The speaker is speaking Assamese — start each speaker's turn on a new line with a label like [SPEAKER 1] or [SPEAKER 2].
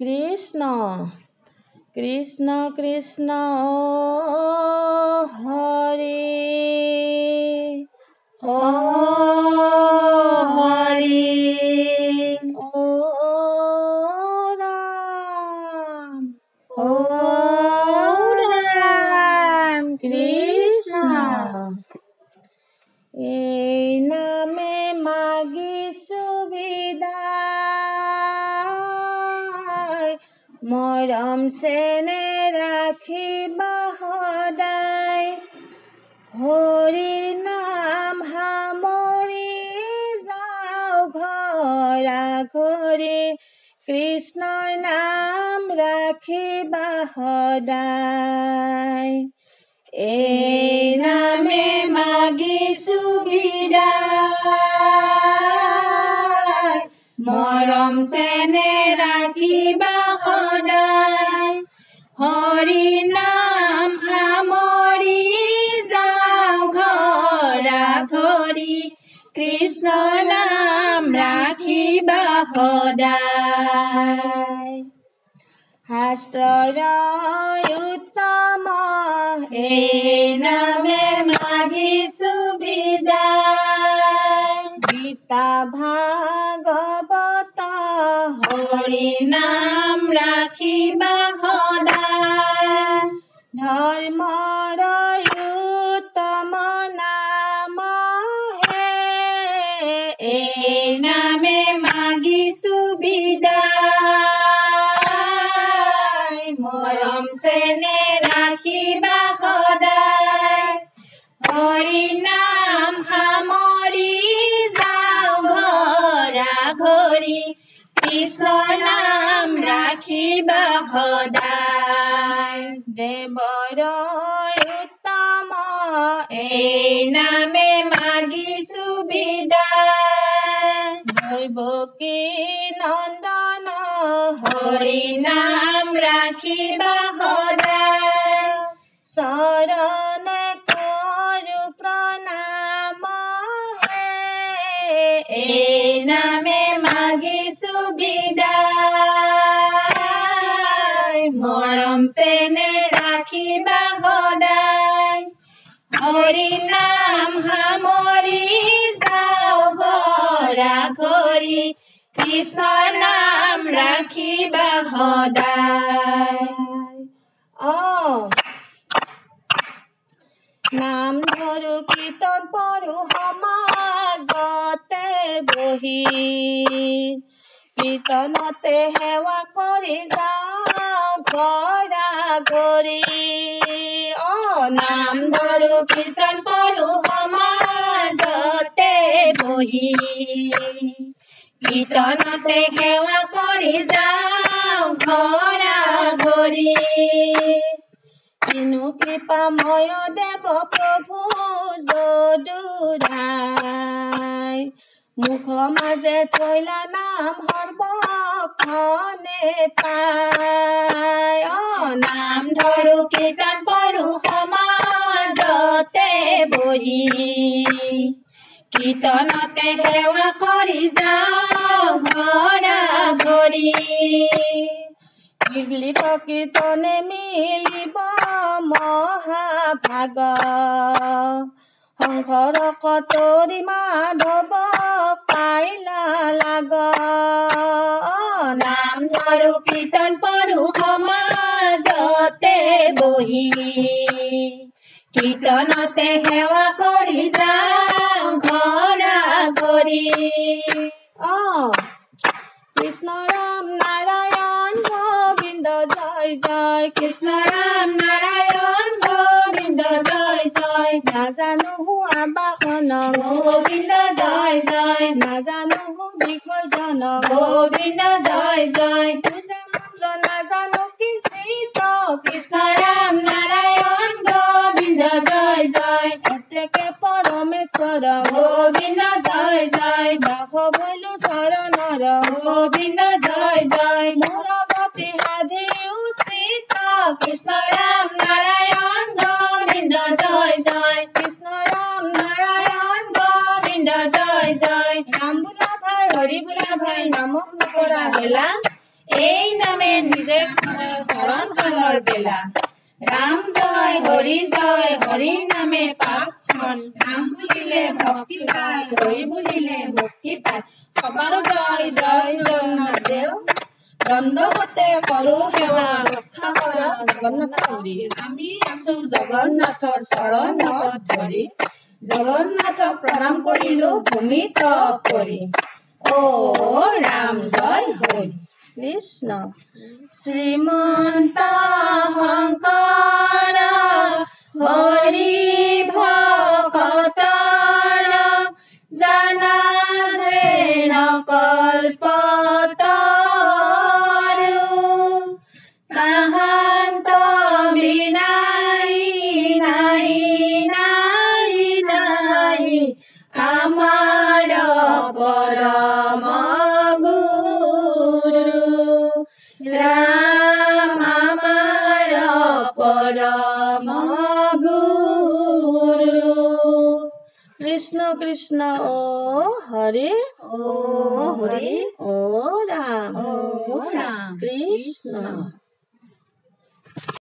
[SPEAKER 1] কৃষ্ণ কৃষ্ণ কৃষ্ণ হৰি
[SPEAKER 2] হৰি
[SPEAKER 1] ৰাম
[SPEAKER 2] ৰাম
[SPEAKER 1] কৃষ্ণ এই নামে মাগিছো বিদায় মৰম চেনে ৰাখিবা সদায় হৰি নাম সামৰি যাওঁ ঘৰা ঘৰি কৃষ্ণৰ নাম ৰাখিবা সদায় এই নামে মাগিছো বিদায় মৰম চেনে ৰাখিবা সদায় হৰি নাম সামৰি যাওঁ ঘৰা ঘৰি কৃষ্ণৰ নাম ৰাখিবা সদায় শাস্ত্ৰৰ উত্তম এই নামে মাগিছো বিদায় গীতা ভাগৱত হৰি নাম ৰাখিবা সদায় ধৰ্মৰ উত্তম নাম হে এই নামে মাগিছো বিদায় মৰম চেনে ৰাখিবা সদায় হৰি নাম সামৰি যাওঁ ঘৰা ঘৰি কৃষ্ণৰ নাম ৰাখিবা সদায় দেৱৰ উত্তম এই নামে মাগিছো বিদায় দৈৱকী নন্দন হৰি নাম ৰাখিবা সদায় চৰণে কৰো প্ৰণাম হে এই নামে মাগিছো বিদায় মৰম চেনে ৰাখিবা সদায় হৰি নাম সামৰি যাওঁ ঘৰা ঘৰি কৃষ্ণৰ নাম ৰাখিবা সদায় নাম ধৰো কীৰ্তন পঢ়ো সমাজতে বহি কীৰ্তনতে সেৱা কৰি যাওঁ ঘৰা ঘৰি নাম ধৰো কীৰ্তন পঢ়ো সমাজতে বহি কীৰ্তনতে সেৱা কৰি যাওঁ ঘৰা ঘৰি কিনো কৃপাময় দেৱ প্ৰভু যদুৰাই মুখ মাজে থৈলা নাম সৰ্বক্ষণে পাই নাম ধৰো কীৰ্তন পঢ়ো সমাজতে বহি কীৰ্তনতে সেৱা কৰি যাওঁ ঘৰা ঘৰি লিলিত কীৰ্তনে মিলিব মহাভাগ শংকৰ কতৰি মাধৱ কাইলা লাগ নাম ধৰো কীৰ্তন পঢ়ো সমাজতে বহি কীৰ্তনতে সেৱা কৰি যাওঁ ঘৰা ঘৰি কৃষ্ণ ৰাম নাৰায়ণ গোবিন্দ জয় জয় কৃষ্ণ ৰাম নাৰায়ণ গোবিন্দ জয় জয় নাজানো হোৱা বাহন গোবিন্দ জয় জয় নাজানো বিসৰ্জন গোবিন্দ জয় জয় পূজা মন্ত্ৰ নাজানো কিঞ্চিত কৃষ্ণ ৰাম নাৰায়ণ গোবিন্দ জয় জয় প্ৰত্যেকে পৰমেশ্বৰ গোবিন্দ জয় জয় দাস বৈলো চৰণৰ গোবিন্দ জয় জয় মোৰ গতি সাধি উচিত কৃষ্ণ ৰাম নাৰায়ণ গোবিন্দ জয় জয় কৃষ্ণ ৰাম নাৰায়ণ গোবিন্দ জয় জয় ৰাম বোলা ভাই হৰি বোলা ভাই নামক নকৰা হেলা এই নামে নিজে হৰণ কালৰ বেলা ৰাম জয় হৰি নামে পাপ হৰণ নাম বুলিলে ভক্তি পায় হৰি বুলিলে মুক্তি পায় সবাৰ জয় জগন্নাথ দেৱ দণ্ডৱতে কৰো সেৱা ৰক্ষা কৰ জগন্নাথ হৰি আমি আছো জগন্নাথৰ চৰণত ধৰি জগন্নাথক প্ৰণাম কৰিলো ভূমিত পৰি ও ৰাম জয় হৰি কৃষ্ণ শ্ৰীমন্ত শংকৰ হৰি ভকতৰ জানা যেন কল্পতৰু তাহান্ত বিনাই নাই নাই নাই আমাৰ পৰম গুৰু ৰাম আমাৰ পৰম গুৰু কৃষ্ণ কৃষ্ণ ও হৰি ও ৰাম কৃষ্ণ